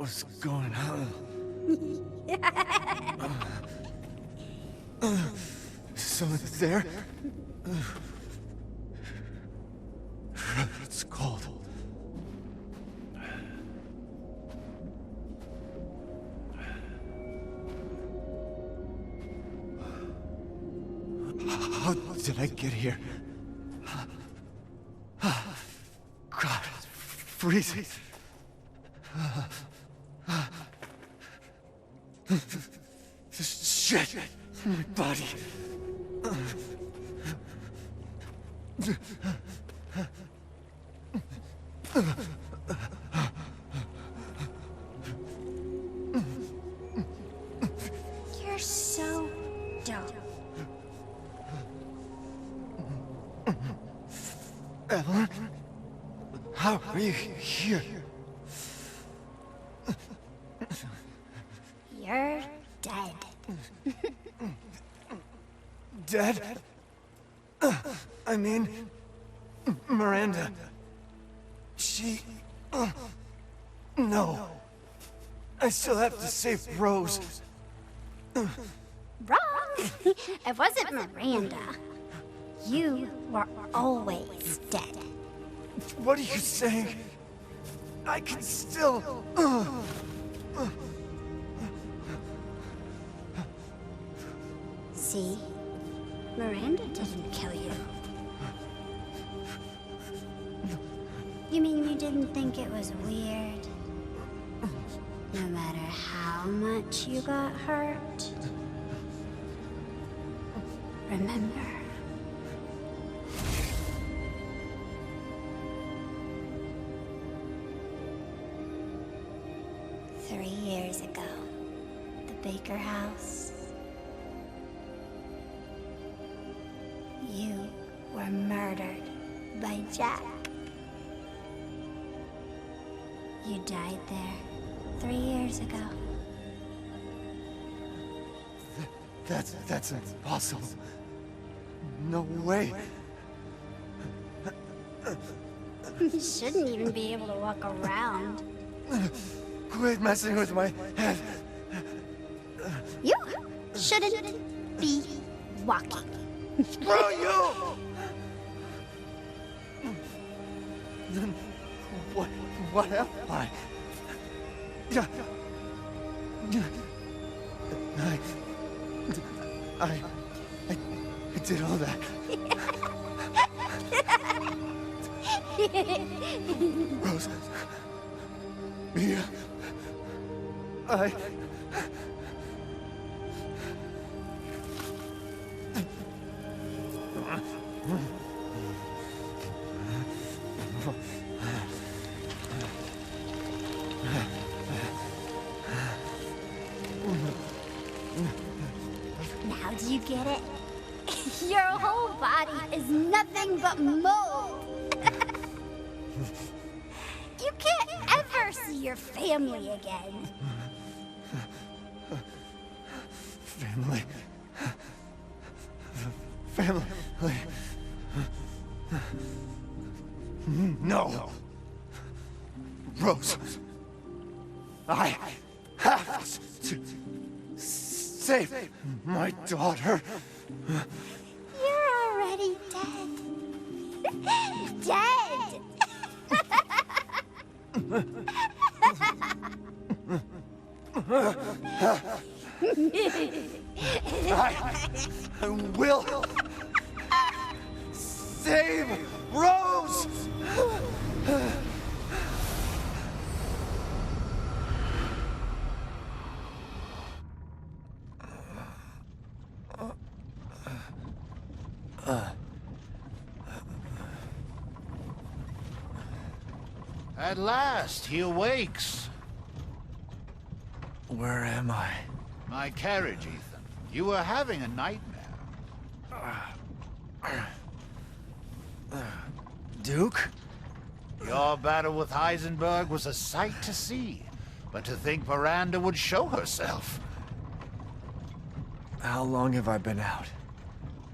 What's going on? Someone there? It's cold. How did I get here? God, it's freezing. Shit! My body. You're so dumb. Ellen? How are you here? You're dead. Dead? I mean, Miranda. She... No. I still have to save Rose. Wrong! It wasn't Miranda. You were always dead. What are you saying? I can still... See? Miranda didn't kill you. You mean you didn't think it was weird? No matter how much you got hurt? Remember. Three years ago, the Baker house. You were murdered by Jack. You died there 3 years ago. That's impossible. No way. You shouldn't even be able to walk around. Quit messing with my head. You shouldn't be walking. Screw you! Then what am I? I did all that. Rose. Mia. Now do you get it? Your whole body is nothing but mold. You can't ever see your family again. Family. Family. No. Rose. I have to save my daughter. You're already dead. Dead! I will save Rose! At last, he awakes. Where am I? My carriage, Ethan. You were having a nightmare. Duke? Your battle with Heisenberg was a sight to see. But to think Miranda would show herself. How long have I been out?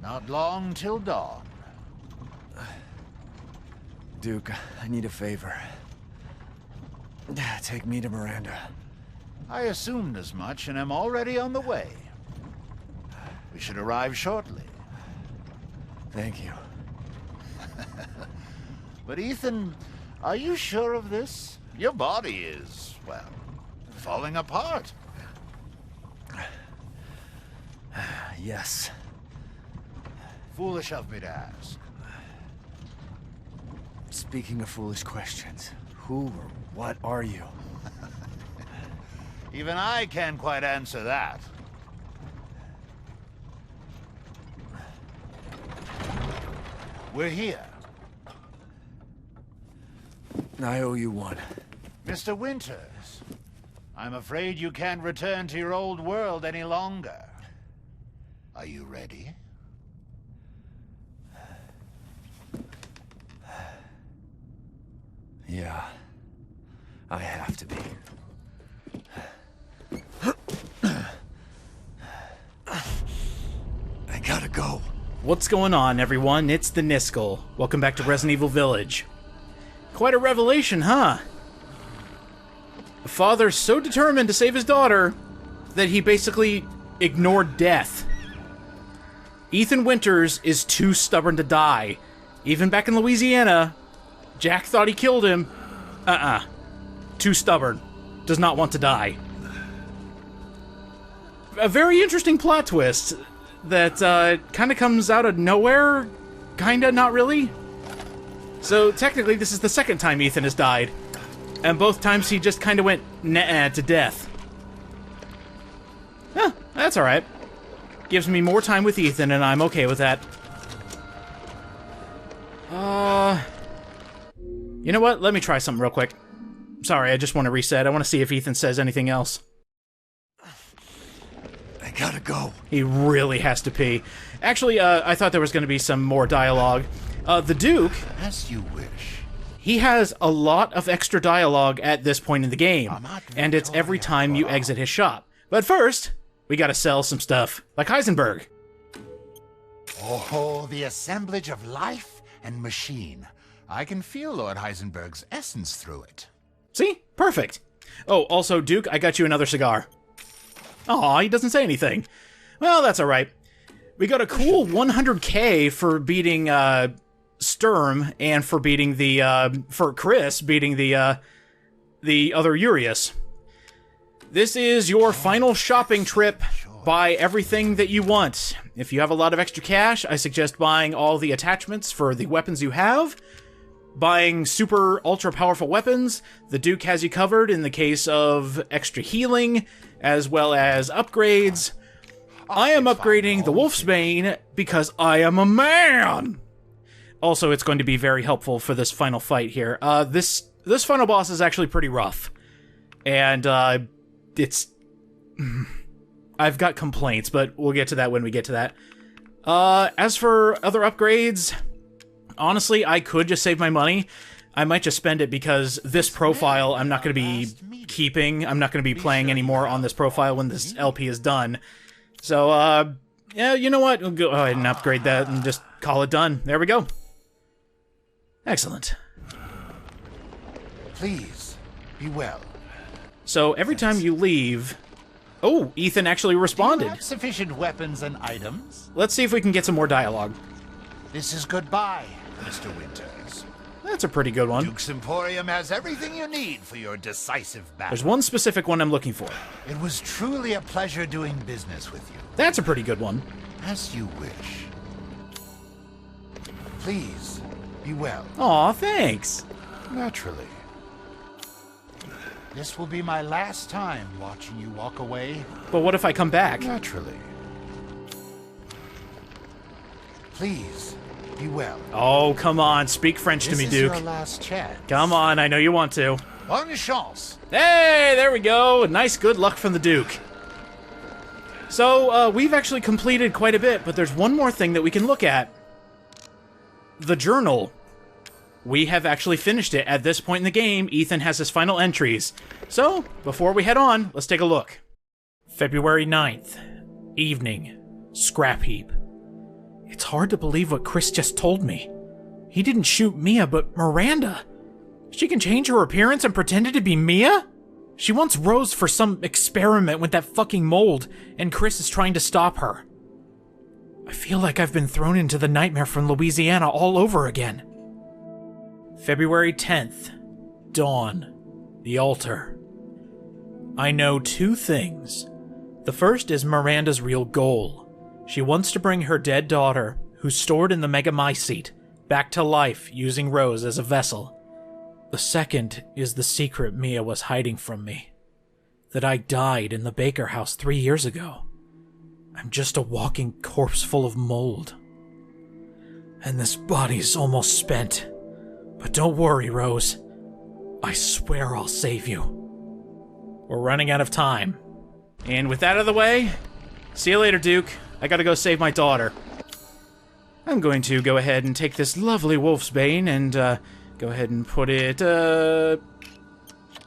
Not long till dawn. Duke, I need a favor. Take me to Miranda. I assumed as much and am already on the way. We should arrive shortly. Thank you. But Ethan, are you sure of this? Your body is, well, falling apart. Yes. Foolish of me to ask. Speaking of foolish questions, who or what are you? Even I can't quite answer that. We're here. I owe you one. Mr. Winters, I'm afraid you can't return to your old world any longer. Are you ready? Yeah. I have to be. I gotta go. What's going on, everyone? It's the Niskel. Welcome back to Resident Evil Village. Quite a revelation, huh? A father so determined to save his daughter that he basically ignored death. Ethan Winters is too stubborn to die. Even back in Louisiana, Jack thought he killed him. Too stubborn. Does not want to die. A very interesting plot twist that kind of comes out of nowhere. Kinda, not really. So technically this is the second time Ethan has died. And both times he just kind of went nah to death. Huh, that's alright. Gives me more time with Ethan and I'm okay with that. You know what? Let me try something real quick. Sorry, I just want to reset. I want to see if Ethan says anything else. I gotta go. He really has to pee. Actually, I thought there was going to be some more dialogue. The Duke... As you wish. He has a lot of extra dialogue at this point in the game, and it's every time you exit his shop. But first, we gotta sell some stuff, like Heisenberg. Oh, the assemblage of life and machine. I can feel Lord Heisenberg's essence through it. See? Perfect. Oh, also, Duke, I got you another cigar. Aw, he doesn't say anything. Well, that's alright. We got a cool 100k for beating, Sturm, and for beating the, for Chris beating the other Urius. This is your final shopping trip. Buy everything that you want. If you have a lot of extra cash, I suggest buying all the attachments for the weapons you have. Buying super ultra powerful weapons. The Duke has you covered in the case of extra healing, as well as upgrades. I am upgrading the Wolfsbane because I am a man! Also, it's going to be very helpful for this final fight here. This final boss is actually pretty rough. And, it's... I've got complaints, but we'll get to that when we get to that. As for other upgrades, honestly, I could just save my money. I might just spend it because this profile I'm not going to be keeping. I'm not going to be playing anymore on this profile when this LP is done. So, yeah, you know what? We'll go ahead and upgrade that and just call it done. There we go. Excellent. Please, be well. So, every time you leave... Oh, Ethan actually responded. Do you have sufficient weapons and items? Let's see if we can get some more dialogue. This is goodbye, Mr. Winters. That's a pretty good one. Duke's Emporium has everything you need for your decisive battle. There's one specific one I'm looking for. It was truly a pleasure doing business with you. That's a pretty good one. As you wish. Please, be well. Aw, thanks. Naturally. This will be my last time watching you walk away. But what if I come back? Naturally. Please, be well. Oh, come on. Speak French to me, Duke. This is your last chance. Come on, I know you want to. Bonne chance. Hey, there we go. Nice good luck from the Duke. So, we've actually completed quite a bit, but there's one more thing that we can look at. The journal. We have actually finished it. At this point in the game, Ethan has his final entries. So, before we head on, let's take a look. February 9th. Evening. Scrap heap. It's hard to believe what Chris just told me. He didn't shoot Mia, but Miranda. She can change her appearance and pretended to be Mia? She wants Rose for some experiment with that fucking mold, and Chris is trying to stop her. I feel like I've been thrown into the nightmare from Louisiana all over again. February 10th. Dawn. The altar. I know 2 things. The first is Miranda's real goal. She wants to bring her dead daughter, who's stored in the Megamycete, back to life using Rose as a vessel. The second is the secret Mia was hiding from me. That I died in the Baker house 3 years ago. I'm just a walking corpse full of mold. And this body's almost spent. But don't worry, Rose. I swear I'll save you. We're running out of time. And with that out of the way, see you later, Duke. I gotta go save my daughter. I'm going to go ahead and take this lovely wolfsbane and, go ahead and put it,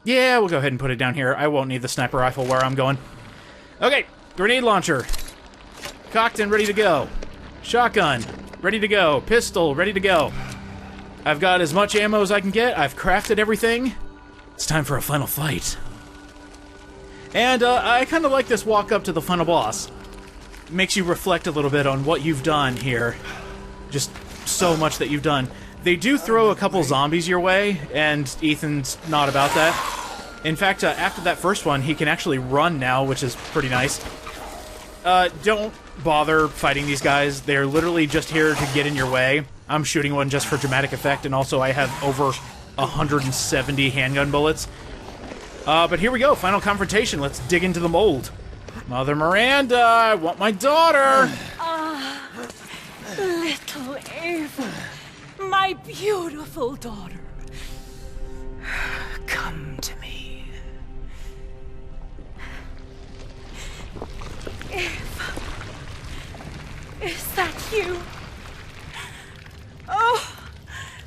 yeah, we'll go ahead and put it down here. I won't need the sniper rifle where I'm going. Okay, grenade launcher. Cocked and ready to go. Shotgun, ready to go. Pistol, ready to go. I've got as much ammo as I can get. I've crafted everything. It's time for a final fight. And I kind of like this walk up to the final boss. It makes you reflect a little bit on what you've done here. Just so much that you've done. They do throw a couple zombies your way, and Ethan's not about that. In fact, after that first one, he can actually run now, which is pretty nice. Don't bother fighting these guys. They're literally just here to get in your way. I'm shooting one just for dramatic effect, and also I have over 170 handgun bullets. But here we go, final confrontation. Let's dig into the mold. Mother Miranda, I want my daughter! Little Ava, my beautiful daughter. Come to me. Ava, is that you? Oh,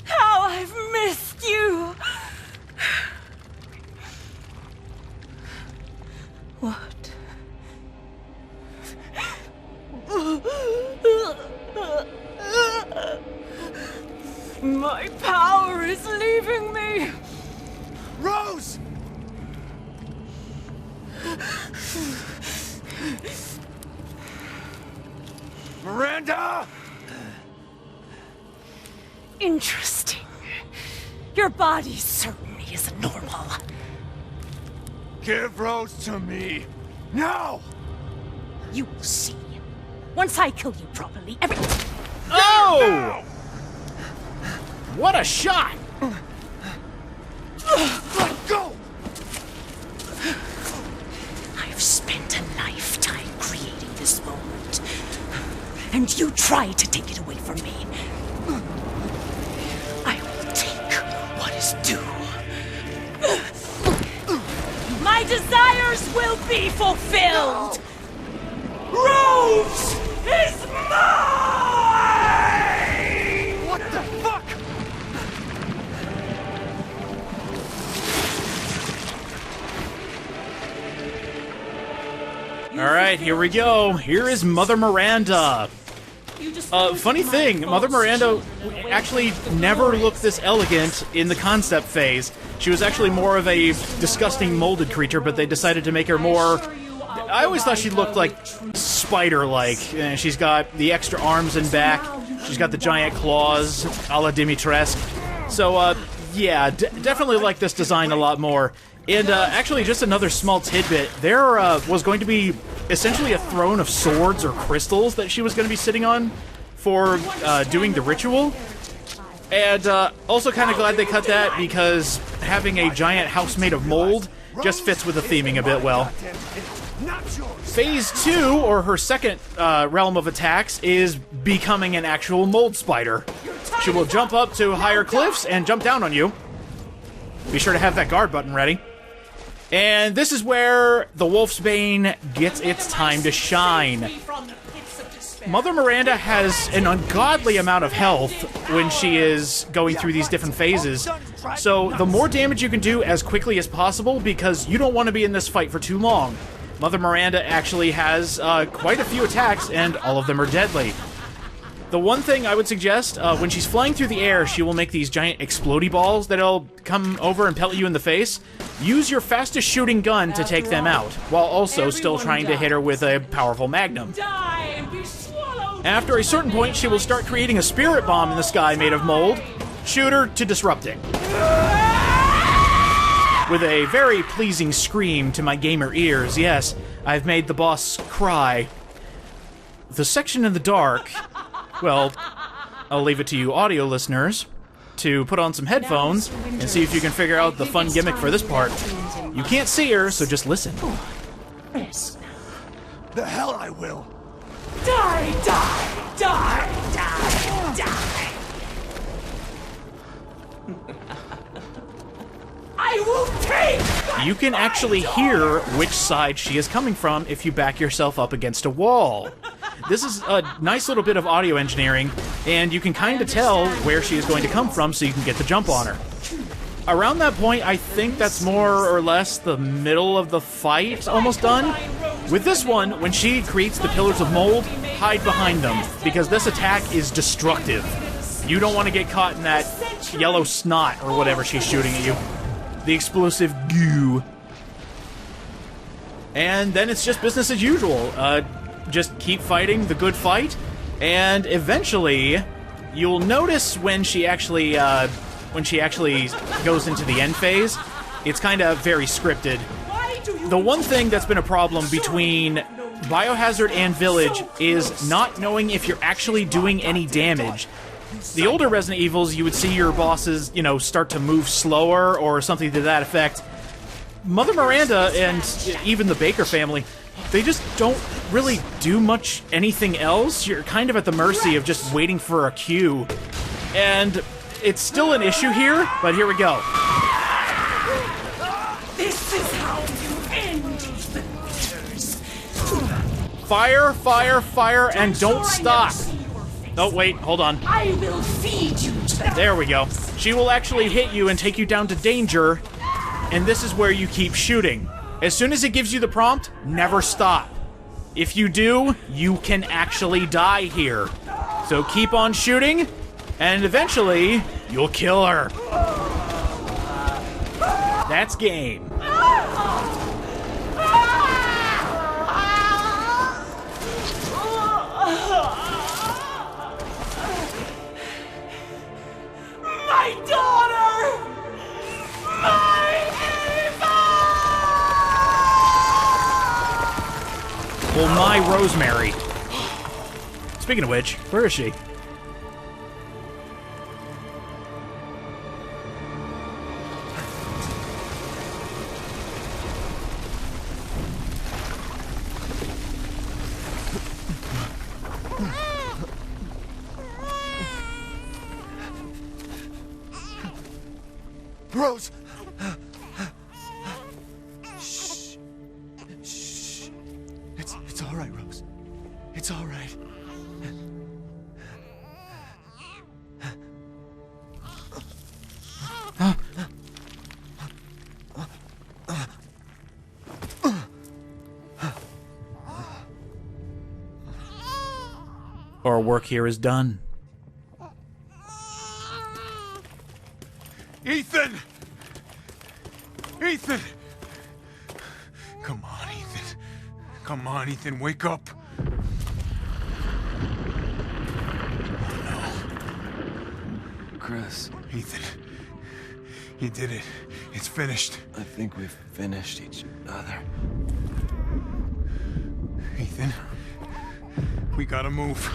how I've missed you! What? My power is leaving me! Rose! Miranda! Interesting. Your body certainly isn't normal. Give Rose to me! Now! You will see. Once I kill you properly, everything... Oh! What a shot! Let go! I've spent a lifetime creating this moment. And you try to take it away from me. I will take what is due. My desires will be fulfilled! Rose is mine! What the fuck? Alright, here we go. Here is Mother Miranda. Funny thing, Mother Miranda actually never looked this elegant in the concept phase. She was actually more of a disgusting molded creature, but they decided to make her more... I always thought she looked like spider-like. She's got the extra arms and back. She's got the giant claws, a la Dimitrescu. So, yeah, definitely like this design a lot more. And actually, just another small tidbit, there was going to be essentially a throne of swords or crystals that she was going to be sitting on for doing the ritual. And also kind of glad they cut that because having a giant house made of mold just fits with the theming a bit well. Phase 2, or her second realm of attacks, is becoming an actual mold spider. She will jump up to higher cliffs and jump down on you. Be sure to have that guard button ready. And this is where the Wolfsbane gets its time to shine. Mother Miranda has an ungodly amount of health when she is going through these different phases. So the more damage you can do as quickly as possible, because you don't want to be in this fight for too long. Mother Miranda actually has quite a few attacks, and all of them are deadly. The one thing I would suggest, when she's flying through the air, she will make these giant explodey balls that'll come over and pelt you in the face. use your fastest shooting gun to take them out, while also still trying to hit her with a powerful magnum. After a certain point, she will start creating a spirit bomb in the sky made of mold. Shoot her to disrupt it. With a very pleasing scream to my gamer ears, yes, I've made the boss cry. The section in the dark, well, I'll leave it to you audio listeners to put on some headphones and see if you can figure out the fun gimmick for this part. You can't see her, so just listen. The hell I will. Die, die, die, die, die. I will take. You can actually hear which side she is coming from if you back yourself up against a wall. This is a nice little bit of audio engineering, and you can kind of tell where she is going to come from so you can get the jump on her. Around that point, I think that's more or less the middle of the fight, almost done. With this one, when she creates the pillars of mold, hide behind them, because this attack is destructive. You don't want to get caught in that yellow snot or whatever she's shooting at you. The explosive goo. And then it's just business as usual. Just keep fighting the good fight, and eventually you'll notice when she actually goes into the end phase, it's kind of very scripted. The one thing that's been a problem between Biohazard and Village is not knowing if you're actually doing any damage. The older Resident Evils, you would see your bosses, start to move slower or something to that effect. Mother Miranda and even the Baker family, they just don't really do much anything else. You're kind of at the mercy of just waiting for a cue. And it's still an issue here, but here we go. This is how you end the bitters. Fire, fire, fire, and don't stop. Oh, wait, hold on. I will feed you to them. There we go. She will actually hit you and take you down to danger, and this is where you keep shooting. As soon as it gives you the prompt, never stop. If you do, you can actually die here. So keep on shooting, and eventually, you'll kill her. That's game. My daughter! My Eva! Well, my Rosemary. Speaking of which, where is she? Rose! Shh. Shh. It's all right, Rose. It's all right. Our work here is done. Ethan! Ethan! Come on, Ethan. Come on, Ethan, wake up. Chris, Ethan, you did it. It's finished. I think we've finished each other. Ethan, we gotta move.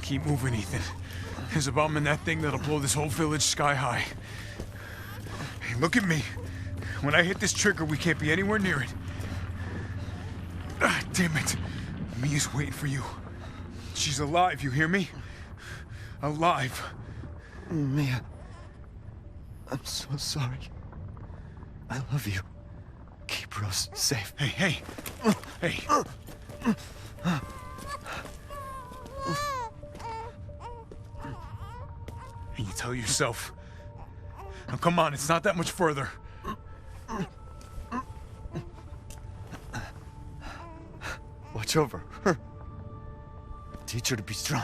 Keep moving, Ethan. There's a bomb in that thing that'll blow this whole village sky high. Hey, look at me. When I hit this trigger, we can't be anywhere near it. Ah, damn it. Mia's waiting for you. She's alive, you hear me? Alive. Mia, I'm so sorry. I love you. Keep Rose safe. Hey, hey. Hey. And you tell yourself. Now come on, it's not that much further. Watch over her. Teach her to be strong.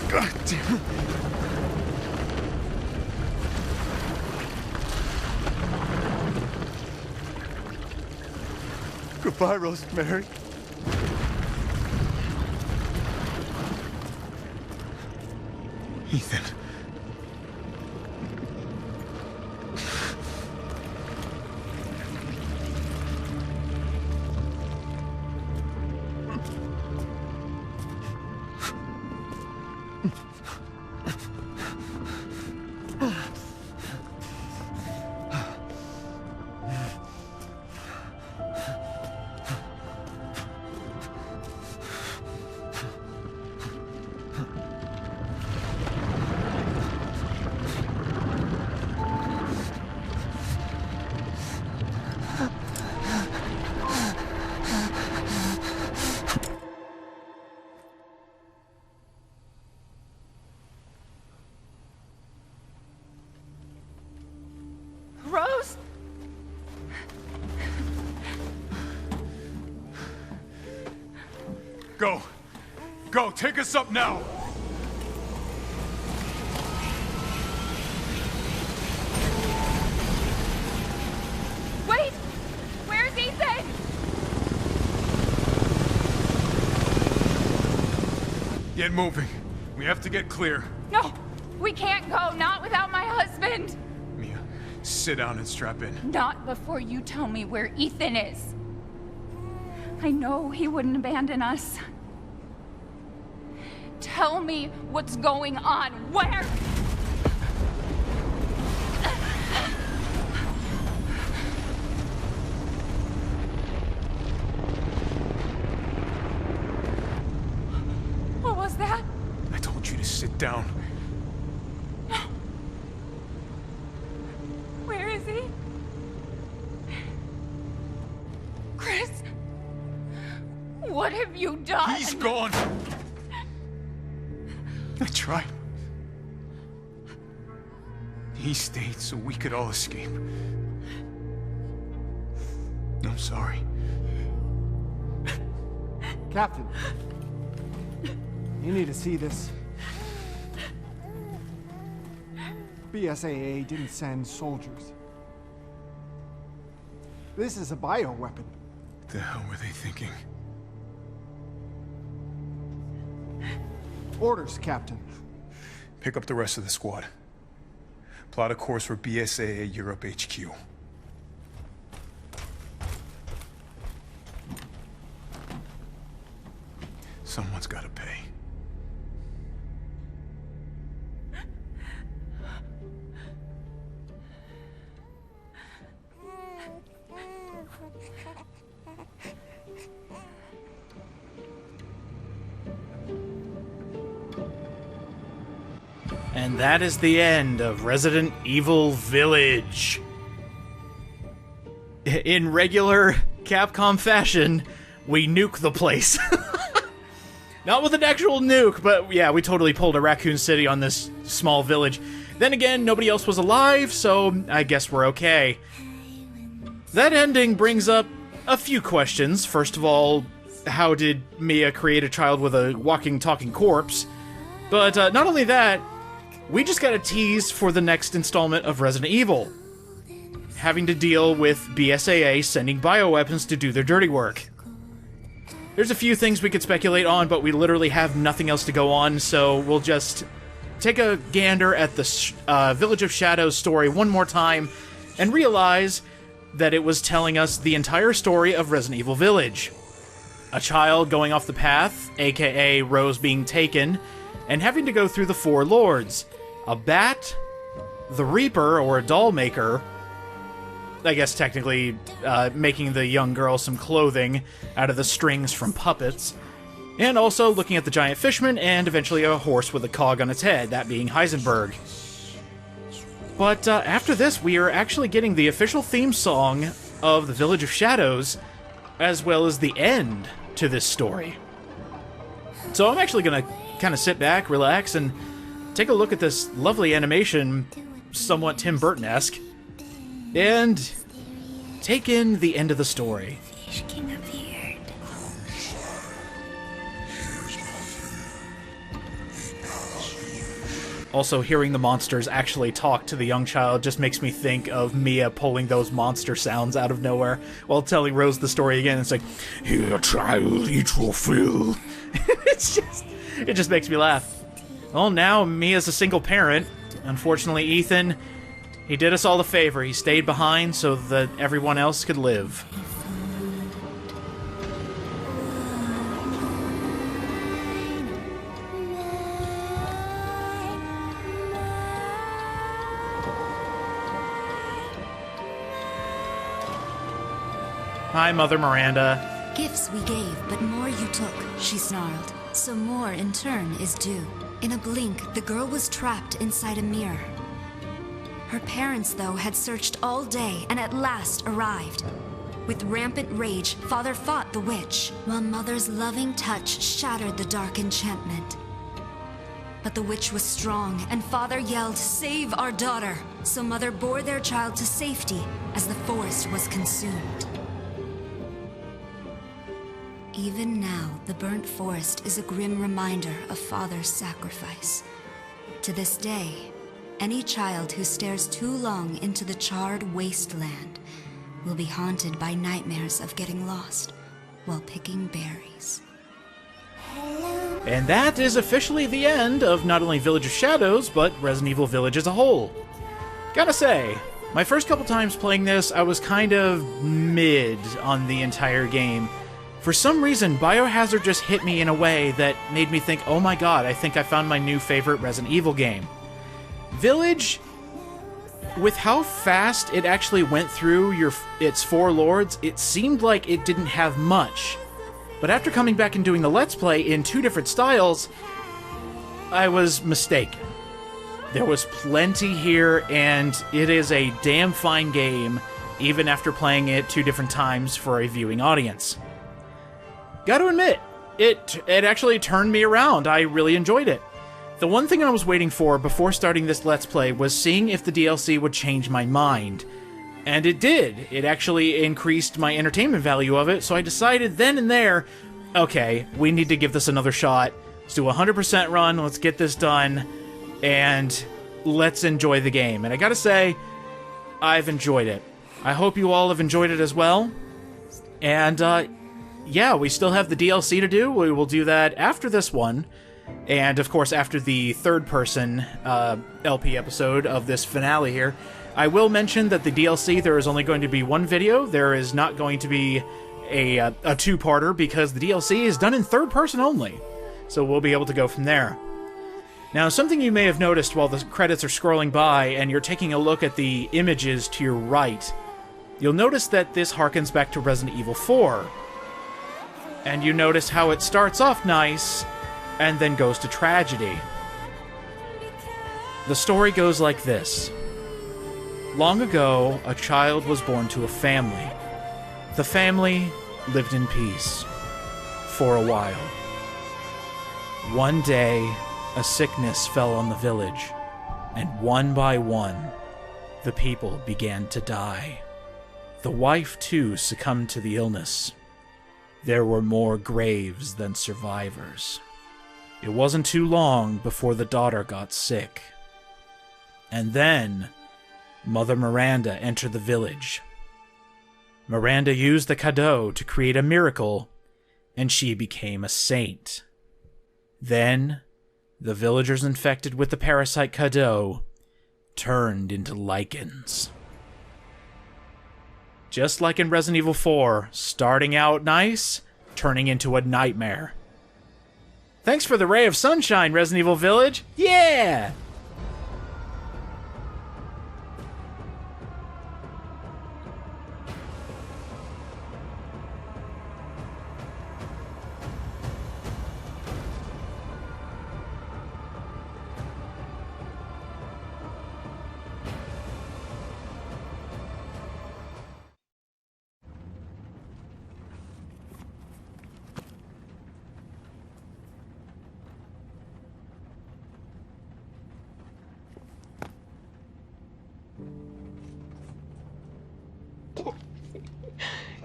God damn. Goodbye, Rosemary. Ethan. Rose? Go. Go, take us up now. Wait! Where's Ethan? Get moving. We have to get clear. No! We can't go, not without my husband! Mia, sit down and strap in. Not before you tell me where Ethan is. I know he wouldn't abandon us. Tell me what's going on. Where? What was that? I told you to sit down. Where is he? Chris? What have you done? He's gone. I tried. He stayed so we could all escape. I'm sorry. Captain, you need to see this. BSAA didn't send soldiers. This is a bioweapon. What the hell were they thinking? Orders, Captain. Pick up the rest of the squad. Plot a course for BSAA Europe HQ. Someone's gotta pay. And that is the end of Resident Evil Village. In regular Capcom fashion, we nuke the place. Not with an actual nuke, but yeah, we totally pulled a Raccoon City on this small village. Then again, nobody else was alive, so I guess we're okay. That ending brings up a few questions. First of all, how did Mia create a child with a walking, talking corpse? But not only that, we just got a tease for the next installment of Resident Evil, having to deal with BSAA sending bioweapons to do their dirty work. There's a few things we could speculate on, but we literally have nothing else to go on, so we'll just take a gander at the Village of Shadows story one more time and realize that it was telling us the entire story of Resident Evil Village. A child going off the path, aka Rose being taken, and having to go through the Four Lords. A bat, the Reaper, or a doll maker, I guess technically making the young girl some clothing out of the strings from puppets, and also looking at the giant fishman and eventually a horse with a cog on its head, that being Heisenberg. But after this, we are actually getting the official theme song of the Village of Shadows, as well as the end to this story. So I'm actually going to kind of sit back, relax, and take a look at this lovely animation, somewhat Tim Burton-esque, and take in the end of the story. King appeared. Also, hearing the monsters actually talk to the young child just makes me think of Mia pulling those monster sounds out of nowhere while telling Rose the story again. It's like, "Here, child, eat your fill." It just makes me laugh. Well, now Mia's a single parent. Unfortunately, Ethan, he did us all a favor. He stayed behind so that everyone else could live. Hi, Mother Miranda. Gifts we gave, but more you took, she snarled. So more in turn is due. In a blink, the girl was trapped inside a mirror. Her parents, though, had searched all day and at last arrived. With rampant rage, Father fought the witch, while Mother's loving touch shattered the dark enchantment. But the witch was strong, and Father yelled, "Save our daughter!" So Mother bore their child to safety as the forest was consumed. Even now, the burnt forest is a grim reminder of Father's sacrifice. To this day, any child who stares too long into the charred wasteland will be haunted by nightmares of getting lost while picking berries. And that is officially the end of not only Village of Shadows, but Resident Evil Village as a whole. Gotta say, my first couple times playing this, I was kind of mid on the entire game. For some reason, Biohazard just hit me in a way that made me think, oh my god, I think I found my new favorite Resident Evil game. Village, with how fast it actually went through its 4 lords, it seemed like it didn't have much. But after coming back and doing the Let's Play in 2 different styles, I was mistaken. There was plenty here, and it is a damn fine game, even after playing it 2 different times for a viewing audience. Gotta admit, it actually turned me around. I really enjoyed it. The one thing I was waiting for before starting this Let's Play was seeing if the DLC would change my mind. And it did. It actually increased my entertainment value of it, so I decided then and there, okay, we need to give this another shot. Let's do a 100% run, let's get this done, and let's enjoy the game. And I gotta say, I've enjoyed it. I hope you all have enjoyed it as well. And, yeah, we still have the DLC to do. We will do that after this one. And, of course, after the third-person LP episode of this finale here. I will mention that the DLC, there is only going to be 1 video. There is not going to be a 2-parter because the DLC is done in third person only. So we'll be able to go from there. Now, something you may have noticed while the credits are scrolling by and you're taking a look at the images to your right, you'll notice that this harkens back to Resident Evil 4. And you notice how it starts off nice, and then goes to tragedy. The story goes like this. Long ago, a child was born to a family. The family lived in peace. For a while. One day, a sickness fell on the village, and one by one, the people began to die. The wife, too, succumbed to the illness. There were more graves than survivors. It wasn't too long before the daughter got sick. And then, Mother Miranda entered the village. Miranda used the cadeau to create a miracle, and she became a saint. Then, the villagers infected with the parasite cadeau turned into lichens. Just like in Resident Evil 4, starting out nice, turning into a nightmare. Thanks for the ray of sunshine, Resident Evil Village! Yeah!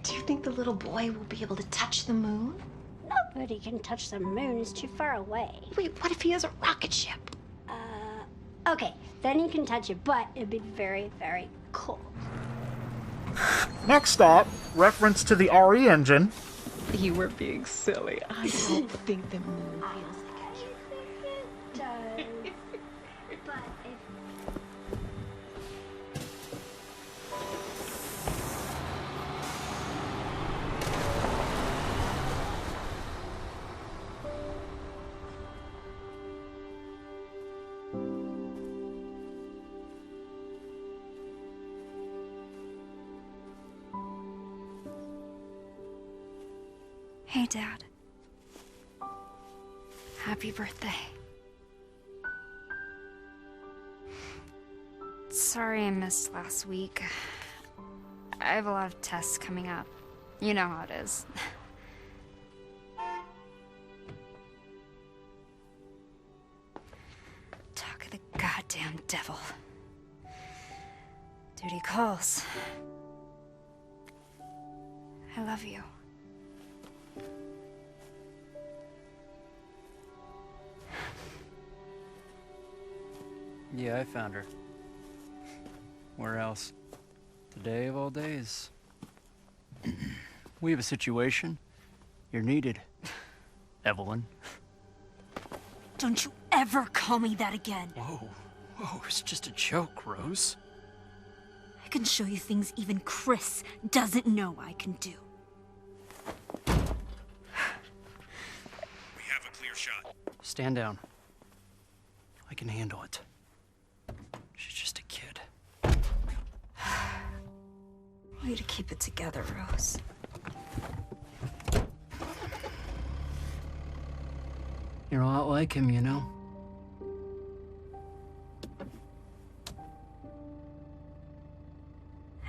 Do you think the little boy will be able to touch the moon? Nobody can touch the moon. It's too far away. Wait, what if he has a rocket ship? Okay, then you can touch it, but it'd be very, very cold. Next stop, reference to the RE engine. You were being silly. I don't think the moon feels like It does. But if... Hey, Dad. Happy birthday. Sorry I missed last week. I have a lot of tests coming up. You know how it is. Talk of the goddamn devil. Duty calls. I love you. Yeah, I found her. Where else? Today of all days. We have a situation. You're needed, Evelyn. Don't you ever call me that again. Whoa, it's just a joke, Rose. I can show you things even Chris doesn't know I can do. We have a clear shot. Stand down. I can handle it. She's just a kid. Way to keep it together, Rose. You're a lot like him, you know?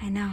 I know.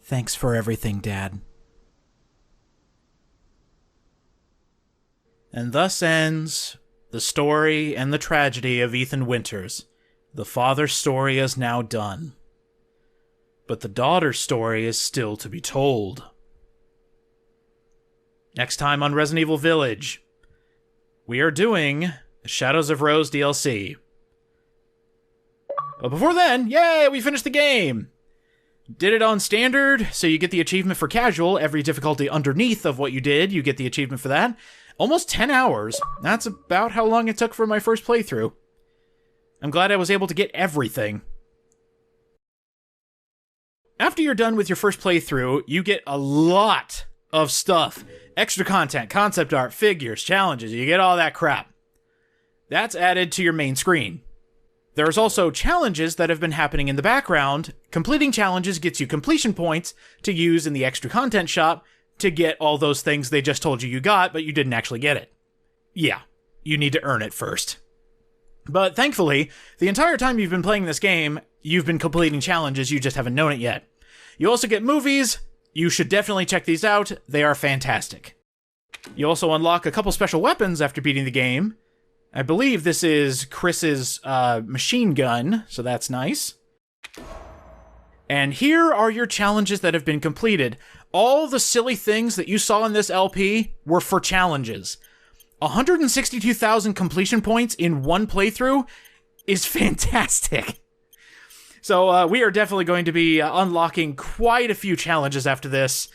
Thanks for everything, Dad. And thus ends the story and the tragedy of Ethan Winters. The father's story is now done. But the daughter's story is still to be told. Next time on Resident Evil Village, we are doing Shadows of Rose DLC. But before then, yay, we finished the game! Did it on standard, so you get the achievement for casual. Every difficulty underneath of what you did, you get the achievement for that. Almost 10 hours. That's about how long it took for my first playthrough. I'm glad I was able to get everything. After you're done with your first playthrough, you get a lot of stuff. Extra content, concept art, figures, challenges, you get all that crap. That's added to your main screen. There's also challenges that have been happening in the background. Completing challenges gets you completion points to use in the extra content shop to get all those things they just told you got, but you didn't actually get it. Yeah, you need to earn it first. But thankfully, the entire time you've been playing this game, you've been completing challenges, you just haven't known it yet. You also get movies. You should definitely check these out. They are fantastic. You also unlock a couple special weapons after beating the game. I believe this is Chris's machine gun, so that's nice. And here are your challenges that have been completed. All the silly things that you saw in this LP were for challenges. 162,000 completion points in one playthrough is fantastic. So we are definitely going to be unlocking quite a few challenges after this.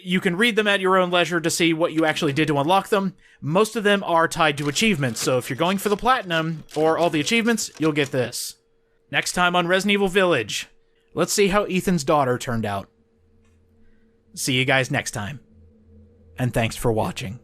You can read them at your own leisure to see what you actually did to unlock them. Most of them are tied to achievements, so if you're going for the platinum or all the achievements, you'll get this. Next time on Resident Evil Village, let's see how Ethan's daughter turned out. See you guys next time. And thanks for watching.